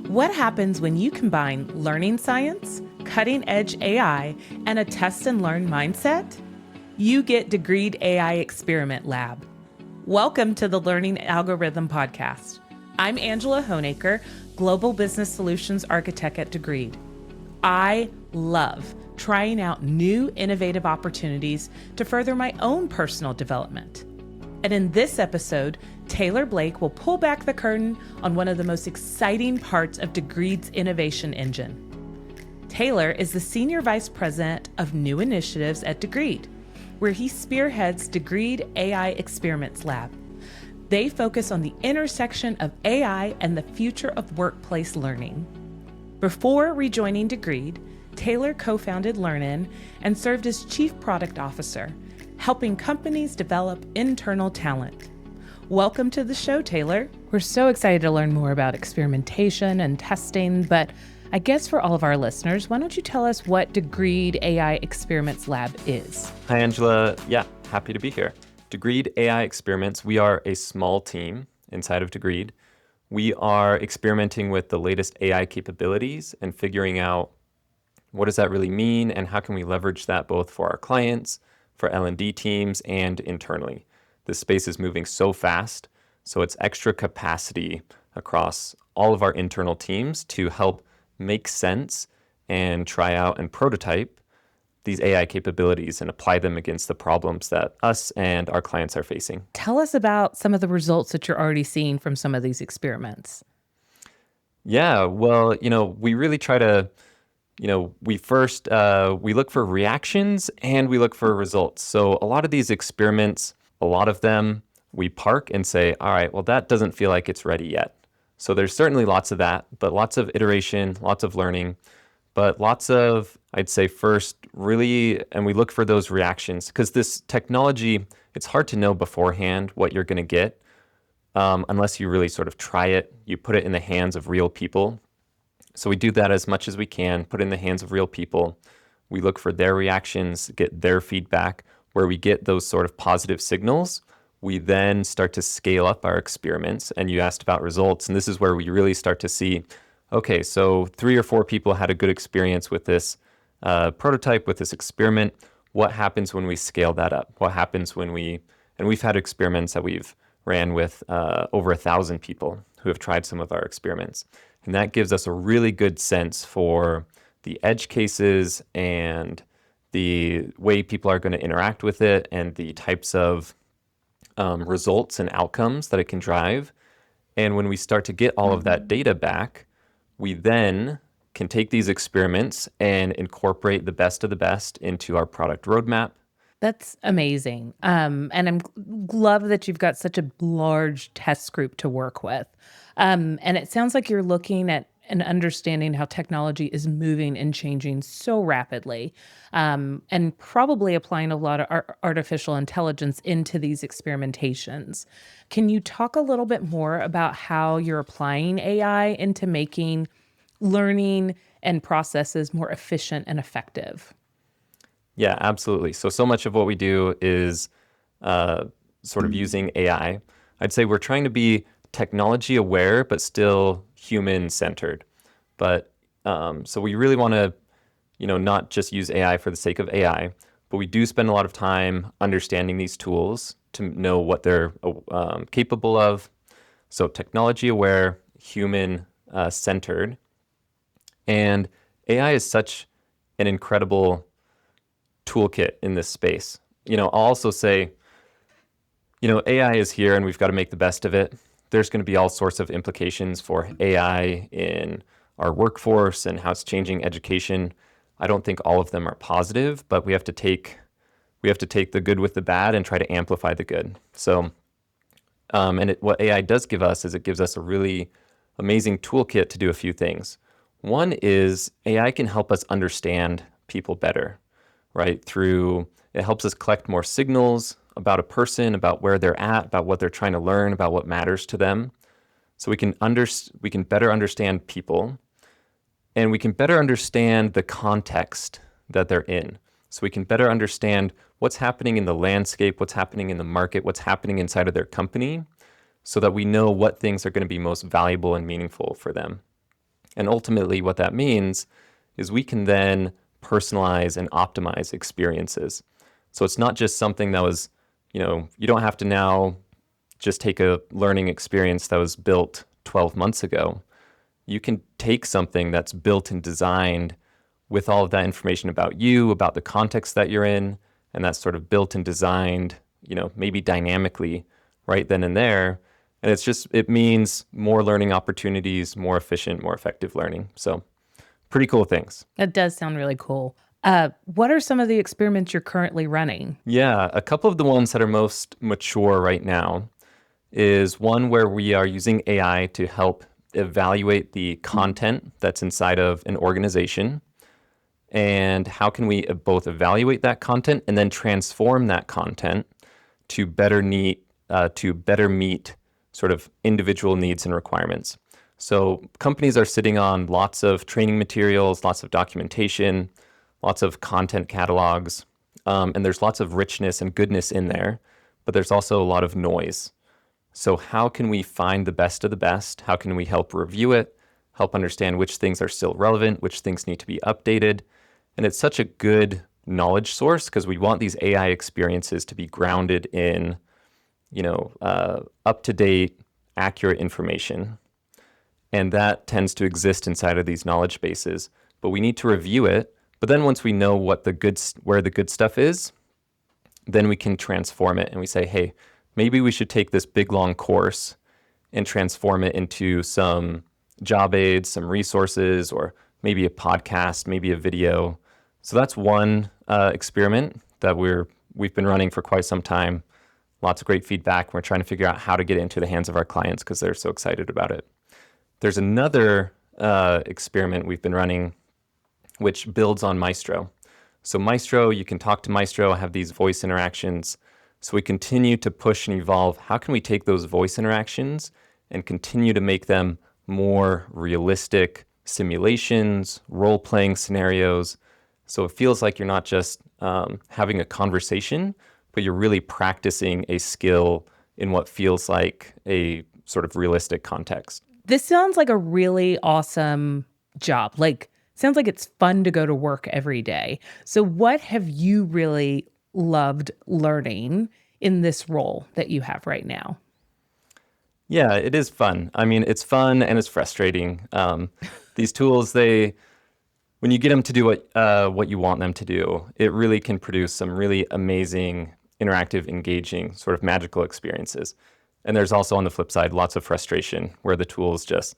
What happens when you combine learning science, cutting edge AI, and a test and learn mindset? You get Degreed AI Experiment Lab. Welcome to the Learning Algorithm Podcast. I'm Angela Honaker, Global Business Solutions Architect at Degreed. I love trying out new innovative opportunities to further my own personal development. And in this episode, Taylor Blake will pull back the curtain on one of the most exciting parts of Degreed's innovation engine. Taylor is the Senior Vice President of New Initiatives at Degreed, where he spearheads Degreed AI Experiments Lab. They focus on the intersection of AI and the future of workplace learning. Before rejoining Degreed, Taylor co-founded LearnIn and served as Chief Product Officer, helping companies develop internal talent. Welcome to the show, Taylor. We're so excited to learn more about experimentation and testing, but I guess for all of our listeners, why don't you tell us what Degreed AI Experiments Lab is? Hi, Angela. Yeah, happy to be here. Degreed AI Experiments, we are a small team inside of Degreed. We are experimenting with the latest AI capabilities and figuring out what does that really mean and how can we leverage that both for our clients, for L&D teams, and internally. This space is moving so fast, so it's extra capacity across all of our internal teams to help make sense and try out and prototype these AI capabilities and apply them against the problems that us and our clients are facing. Tell us about some of the results that you're already seeing from some of these experiments. Yeah, well, we really try to we look for reactions and we look for results. So a lot of these experiments, a lot of them, we park and say, all right, well, that doesn't feel like it's ready yet. So there's certainly lots of that, but lots of iteration, lots of learning, but lots of, I'd say first, really, and we look for those reactions because this technology, it's hard to know beforehand what you're going to get unless you really sort of try it. You put it in the hands of real people. So we do that as much as we can, put it in the hands of real people. We look for their reactions, get their feedback. Where we get those sort of positive signals, we then start to scale up our experiments. And you asked about results, and this is where we really start to see, okay, so 3 or 4 people had a good experience with this prototype, with this experiment. What happens when we scale that up? What happens when and we've had experiments that we've ran with over 1,000 people who have tried some of our experiments. And that gives us a really good sense for the edge cases and the way people are going to interact with it and the types of results and outcomes that it can drive. And when we start to get all of that data back, we then can take these experiments and incorporate the best of the best into our product roadmap. That's amazing. And I'm love that you've got such a large test group to work with. And it sounds like you're looking at and understanding how technology is moving and changing so rapidly, and probably applying a lot of artificial intelligence into these experimentations. Can you talk a little bit more about how you're applying AI into making learning and processes more efficient and effective? Yeah, absolutely. So much of what we do is sort of using AI. I'd say we're trying to be technology aware, but still human centered. But so we really want to, not just use AI for the sake of AI, but we do spend a lot of time understanding these tools to know what they're capable of. So technology aware, human centered. And AI is such an incredible toolkit in this space. I'll also say, AI is here and we've got to make the best of it. There's going to be all sorts of implications for AI in our workforce and how it's changing education. I don't think all of them are positive, but we have to take the good with the bad and try to amplify the good. So, what AI does give us is it gives us a really amazing toolkit to do a few things. One is AI can help us understand people better, right? It helps us collect more signals about a person, about where they're at, about what they're trying to learn, about what matters to them. So we can better understand people, and we can better understand the context that they're in. So we can better understand what's happening in the landscape, what's happening in the market, what's happening inside of their company, so that we know what things are going to be most valuable and meaningful for them. And ultimately, what that means is we can then personalize and optimize experiences. So it's not just something that was, you don't have to now just take a learning experience that was built 12 months ago. You can take something that's built and designed with all of that information about you, about the context that you're in, and that's sort of built and designed, maybe dynamically right then and there. And it means more learning opportunities, more efficient, more effective learning. So pretty cool things. That does sound really cool. What are some of the experiments you're currently running? Yeah, a couple of the ones that are most mature right now is one where we are using AI to help evaluate the content that's inside of an organization. And how can we both evaluate that content and then transform that content to better meet sort of individual needs and requirements. So companies are sitting on lots of training materials, lots of documentation, lots of content catalogs, and there's lots of richness and goodness in there, but there's also a lot of noise. So how can we find the best of the best? How can we help review it, help understand which things are still relevant, which things need to be updated? And it's such a good knowledge source because we want these AI experiences to be grounded in, up-to-date, accurate information. And that tends to exist inside of these knowledge bases. But we need to review it. But then once we know where the good stuff is, then we can transform it and we say, hey, maybe we should take this big, long course and transform it into some job aids, some resources, or maybe a podcast, maybe a video. So that's one experiment that we've been running for quite some time. Lots of great feedback. We're trying to figure out how to get it into the hands of our clients because they're so excited about it. There's another experiment we've been running which builds on Maestro. So Maestro, you can talk to Maestro, have these voice interactions. So we continue to push and evolve. How can we take those voice interactions and continue to make them more realistic simulations, role-playing scenarios? So it feels like you're not just having a conversation, but you're really practicing a skill in what feels like a sort of realistic context. This sounds like a really awesome job. Sounds like it's fun to go to work every day. So what have you really loved learning in this role that you have right now? Yeah, it is fun. I mean, it's fun and it's frustrating. These tools, when you get them to do what you want them to do, it really can produce some really amazing, interactive, engaging, sort of magical experiences. And there's also, on the flip side, lots of frustration where the tools just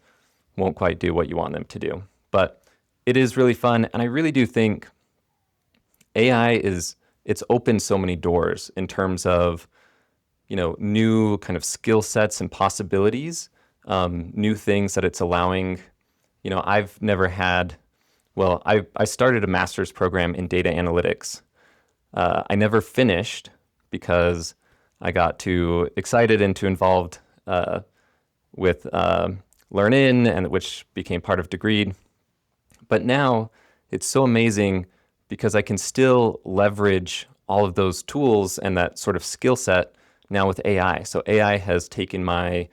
won't quite do what you want them to do. But it is really fun. And I really do think AI it's opened so many doors in terms of, new kind of skill sets and possibilities, new things that it's allowing. I've never had, I started a master's program in data analytics. I never finished because I got too excited and too involved with Learn-In, and which became part of Degreed. But now it's so amazing because I can still leverage all of those tools and that sort of skill set now with AI. So AI has taken my,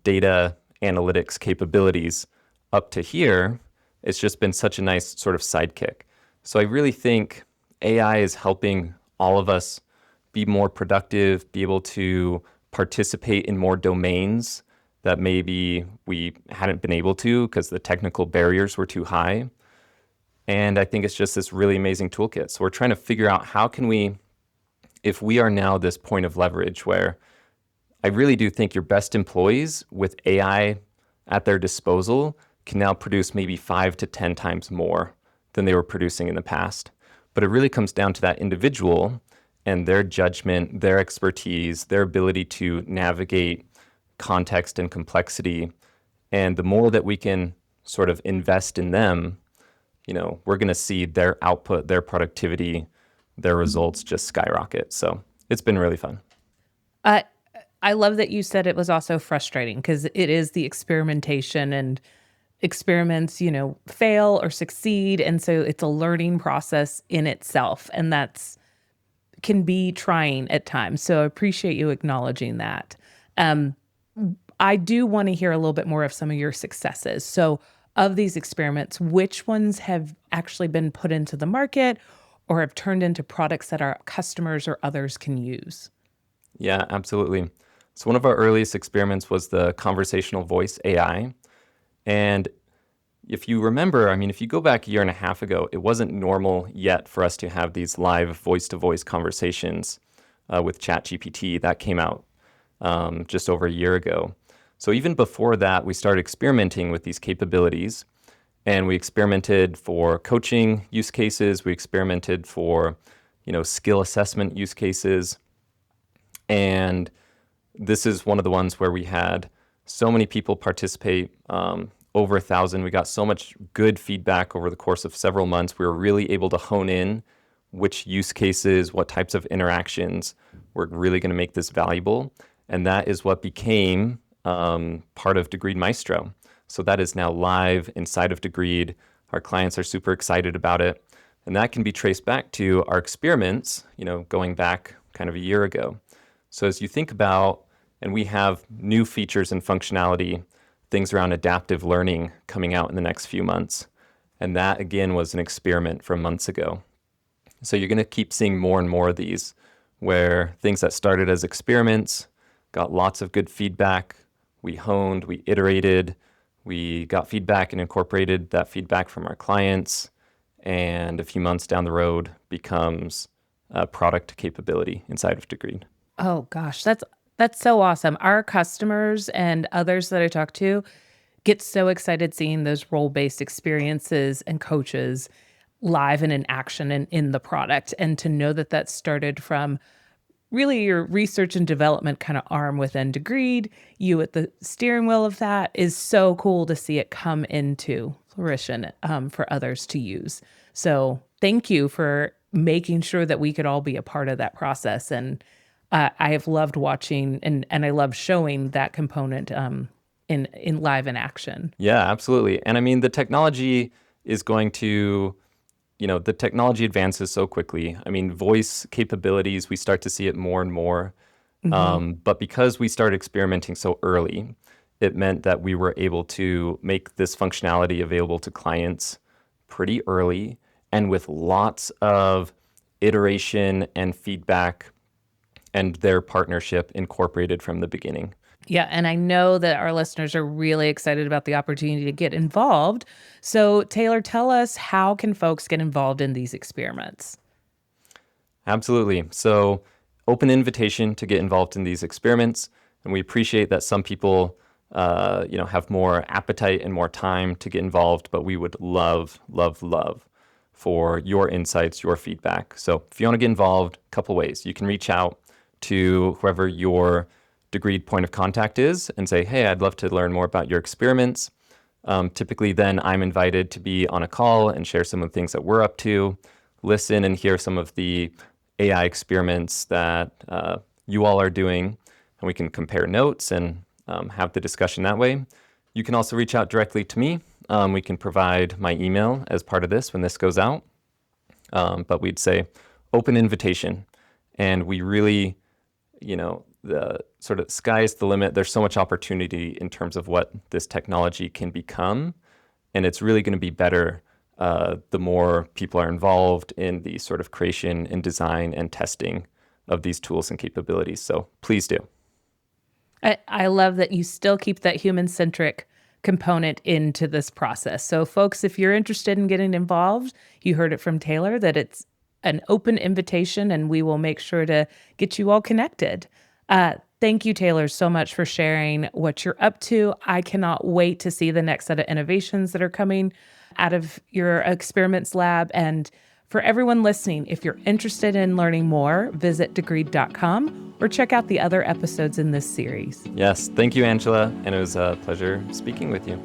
data analytics capabilities up to here. It's just been such a nice sort of sidekick. So I really think AI is helping all of us be more productive, be able to participate in more domains that maybe we hadn't been able to because the technical barriers were too high. And I think it's just this really amazing toolkit. So we're trying to figure out how can we, if we are now this point of leverage where I really do think your best employees with AI at their disposal can now produce maybe 5 to 10 times more than they were producing in the past. But it really comes down to that individual and their judgment, their expertise, their ability to navigate context and complexity. And the more that we can sort of invest in them, we're going to see their output, their productivity, their results just skyrocket. So it's been really fun. I love that you said it was also frustrating because it is the experimentation, and experiments, fail or succeed. And so it's a learning process in itself. And can be trying at times. So I appreciate you acknowledging that. I do want to hear a little bit more of some of your successes. So of these experiments, which ones have actually been put into the market or have turned into products that our customers or others can use? Yeah, absolutely. So one of our earliest experiments was the conversational voice AI. And if you remember, I mean, if you go back a year and a half ago, it wasn't normal yet for us to have these live voice-to-voice conversations with ChatGPT. That came out just over a year ago. So even before that, we started experimenting with these capabilities. And we experimented for coaching use cases. We experimented for, skill assessment use cases. And this is one of the ones where we had so many people participate, over 1,000. We got so much good feedback over the course of several months. We were really able to hone in which use cases, what types of interactions were really going to make this valuable. And that is what became part of Degreed Maestro. So that is now live inside of Degreed. Our clients are super excited about it. And that can be traced back to our experiments, going back kind of a year ago. So as you think about, and we have new features and functionality, things around adaptive learning coming out in the next few months. And that, again, was an experiment from months ago. So you're going to keep seeing more and more of these, where things that started as experiments got lots of good feedback. We honed, we iterated, we got feedback and incorporated that feedback from our clients. And a few months down the road becomes a product capability inside of Degreed. Oh gosh, that's so awesome. Our customers and others that I talk to get so excited seeing those role-based experiences and coaches live and in action and in the product. And to know that that started from really your research and development kind of arm within Degreed, you at the steering wheel of that, is so cool to see it come into fruition for others to use. So thank you for making sure that we could all be a part of that process. And I have loved watching and I love showing that component in live in action. Yeah, absolutely. And I mean, the technology is going to, the technology advances so quickly. I mean, voice capabilities, we start to see it more and more. But because we started experimenting so early, it meant that we were able to make this functionality available to clients pretty early and with lots of iteration and feedback and their partnership incorporated from the beginning. Yeah, and I know that our listeners are really excited about the opportunity to get involved. So, Taylor, tell us, how can folks get involved in these experiments? Absolutely. So, open invitation to get involved in these experiments. And we appreciate that some people, have more appetite and more time to get involved, but we would love, love, love for your insights, your feedback. So if you want to get involved, a couple ways. You can reach out to whoever your Degreed point of contact is and say, hey, I'd love to learn more about your experiments. Typically, then I'm invited to be on a call and share some of the things that we're up to, listen and hear some of the AI experiments that you all are doing, and we can compare notes and have the discussion that way. You can also reach out directly to me. We can provide my email as part of this when this goes out. But we'd say open invitation. And we really, the sort of sky's the limit. There's so much opportunity in terms of what this technology can become. And it's really going to be better the more people are involved in the sort of creation and design and testing of these tools and capabilities. So please do. I love that you still keep that human-centric component into this process. So folks, if you're interested in getting involved, you heard it from Taylor that it's an open invitation, and we will make sure to get you all connected. Thank you, Taylor, so much for sharing what you're up to. I cannot wait to see the next set of innovations that are coming out of your experiments lab. And for everyone listening, if you're interested in learning more, visit degreed.com or check out the other episodes in this series. Yes, thank you, Angela. And it was a pleasure speaking with you.